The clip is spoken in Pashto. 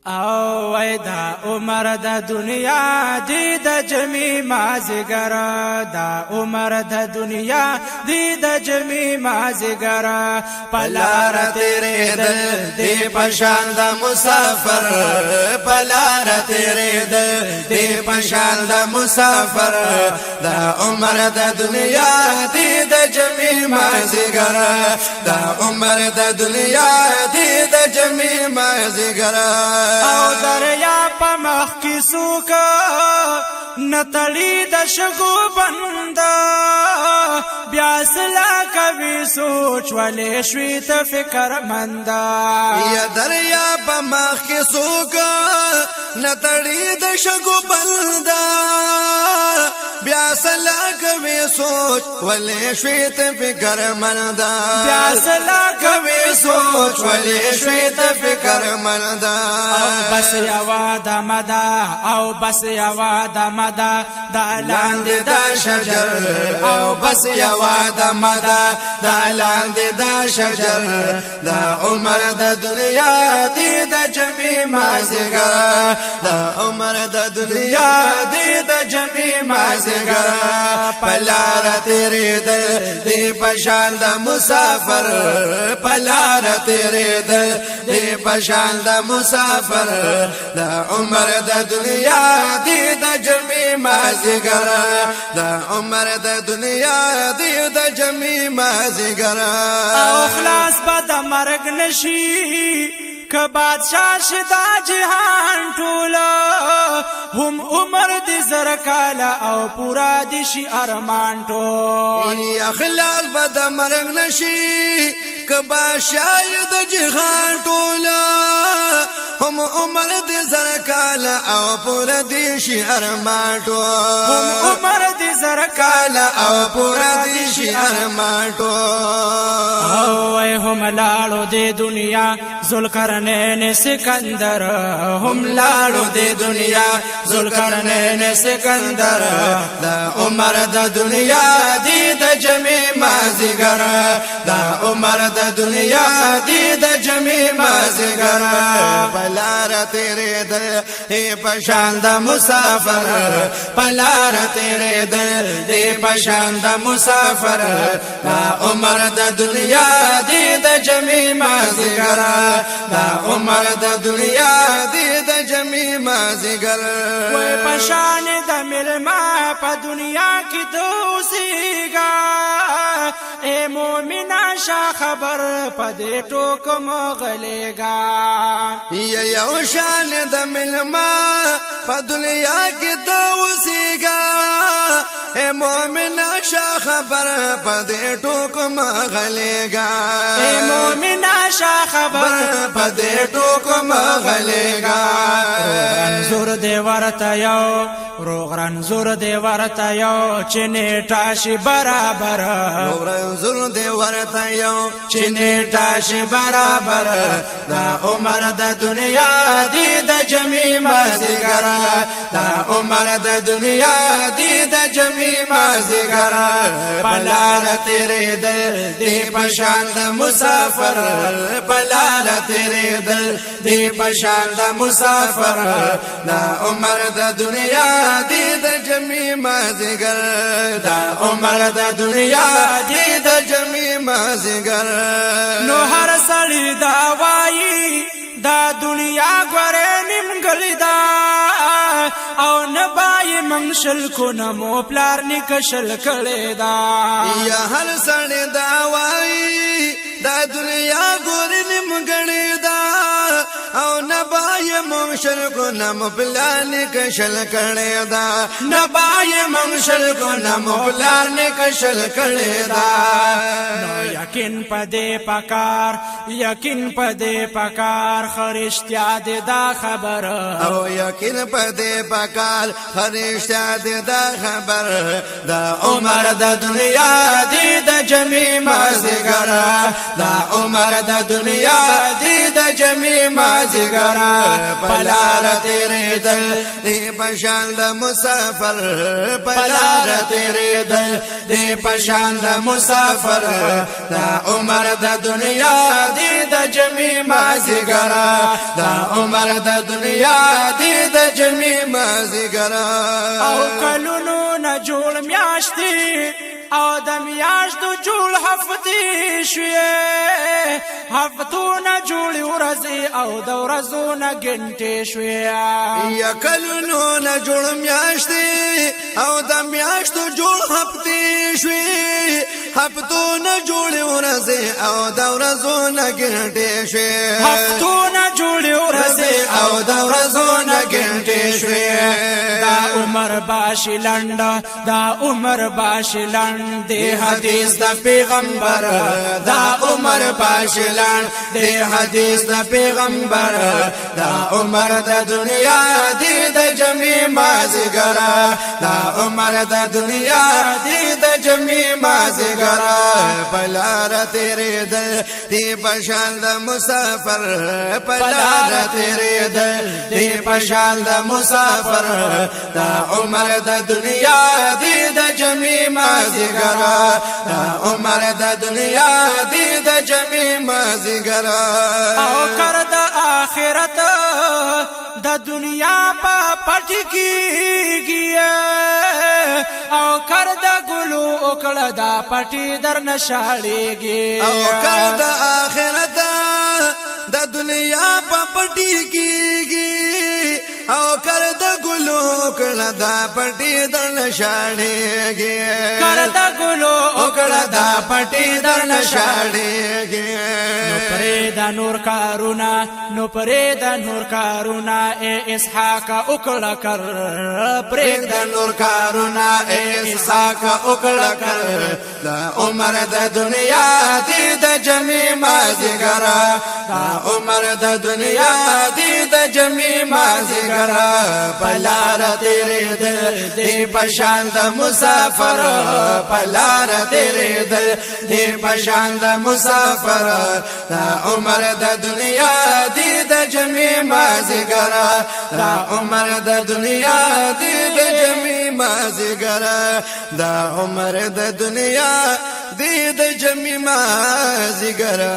او وای دا عمر د دنیا دی د جمی مازیګر دا عمر د دنیا دی د جمی مازیګر پلار تیرې دل دی پشان د مسافر پلار تیرې دل دی پشان د مسافر دا عمر د دنیا دی د جمی مازیګر دا عمر د دنیا دی د جمی مازیګر او دریا په مخ کې سوکا نتړي د شګو بندا بیا سلا کوي سوچ ولې شوي ته فکر مندا یا دریا په مخ کې سوکا نتړي د شګو بندا بیا سلا کوي سوچ ولې شوي ته فکر مندا بیا سلا کوي سوچ ولې شوي ته فکر مندا بس یوا د مدا او بس یوا د مدا د لاندې د شجر او بس یوا د مدا د لاندې د شجر د عمر د دنیا دی د جمی مازیګر د عمر د دنیا دی د جمی مازیګر پلار تیرې دل دی پشان د مسافر پلار تیرې دل دی پشان د مسافر دا عمر د دنیا دی د جمی مازیګر دا عمر د دنیا دی د جمی مازیګر او خلاص به د مرګ نشي که بادشاہ شدا جهان ټوله هم عمر دی زر کالا او پورا دی شي ارمان ټول اخلاص به د مرګ نشي که بادشاہ د جهان ټوله هم عمر دی زر کالا او پورا دی شي ارمان ټول هم عمر دی زر کالا او پورا دی شي ارمان ټول او هم لاړو دی دنیا ذوالقرنین سکندر هم لاړو دی دنیا ذوالقرنین سکندر دا عمر د دنیا دی د جمی مازیګر دا عمر د دنیا دی د جمی مازیګر پلار تیرې دل پشان د مسافر پلار تیرې دل پشان د مسافر دا عمر د دنیا دی د جمی مازیګر دا عمر د دنیا دی د جمی مازیګر وای پشان د ملما په دنیا کې دوسیګا اے مومنا شا خبر پدې ټوک مغلېګا یو شان د ملما په دنیا کې دوسیګا اے مومنا شا خبر پدې ټوک مغلېګا اے مومنا شا خبر پدې ټوک مغلېګا رنزور دی ورته یو روغ رنزور دی ورته یو چې نیټه شي برابر رنزور دی ورته یو چې نیټه شي برابر دا عمر د دنیا دی د جمی مازیګر دا عمر د دنیا دی د جمی مازیګر پلار تیرې دل دی پشان د مسافر پلار تیرې دل دی پشان د مسافر دا عمر د دنیا دی د جمی مازیګر دا عمر د دنیا دی د جمی مازیګر نو هر سړی دا وایي دا دنیا ګوره نیمګړې ده او نه بای منشل کو نمو پلار نکشل کړي دا یا هر سړی دا وایي دا دنیا ګوره نیمګړې ده او نه بای منشل کو نمو پلار نکشل کړي دا نه بای منشل کو نمو پلار نکشل کړي دا نو یقین پدې پکار یقین پدې پکار خرشتیا دې دا خبر او یقین پدې پکار خرشتیا دې دا خبر دا عمر د دنیا دی د جمی مازیګر دا عمر د دنیا دی د جمی مازیګر مازیګرا پلار تیرې دل دی پشان د مسافر پلار تیرې دل دی پشان د مسافر دا عمر د دنیا دی د جمی مازیګرا دا عمر د دنیا دی د جمی مازیګرا او کلونو نه جوړ میاشتي او د میاشتو جوړ هفتې شوې هفتونه جوړ ورځې او د ورځو نه ګنټې شوې یا کلونو نه جوړ میاشتي او د میاشتو جوړ هفتې شوې هفتونه جوړ ورځې او د ورځو نه ګنټې شوې هفتونه جوړ ورځې او د ورځو نه ګنټې شوې دا عمر باشي لنډ دا عمر باشي لنډ دی حدیث د پیغمبر دا عمر باشي لنډ دی حدیث د پیغمبر دا عمر د دنیا دی د جمی مازیګرا دا عمر د دنیا دی د جمی مازیګرا پلار تیرې دل دی پشان د مسافر پلار تیرې دل دی پشان د مسافر دا عمر د دنیا دی د جمی مازیګرا دا عمر د دنیا دی د جمی مازیګرا او کر د آخرت د دنیا په پټ کیږي او کر د ګلو وکړه دا پټي در نشاړيږي او کر د آخرت د دنیا په پټي کیږي او کر د ګلو وکړه دا پټي در نشاړيږي کر د ګلو وکړه دا پټي در نشاړيږي نو پرې د نور کارونا نو پرې د نور کارونا اے اسحاق وکړه کر پرې د نور کارونا اے اسحاق وکړه کر دا عمر د دنیا دی د جمی مازیګرا دا عمر د دنیا دی د جمی مازیګرا پلار تیرې دل دی پشان د مسافر پلار تیرې دل دی پشان د مسافر دا عمر د دنیا دی د جمی مازیګرا دا عمر د دنیا دی د جمی مازیګرا دا عمر د دنیا دی د جمی مازیګرا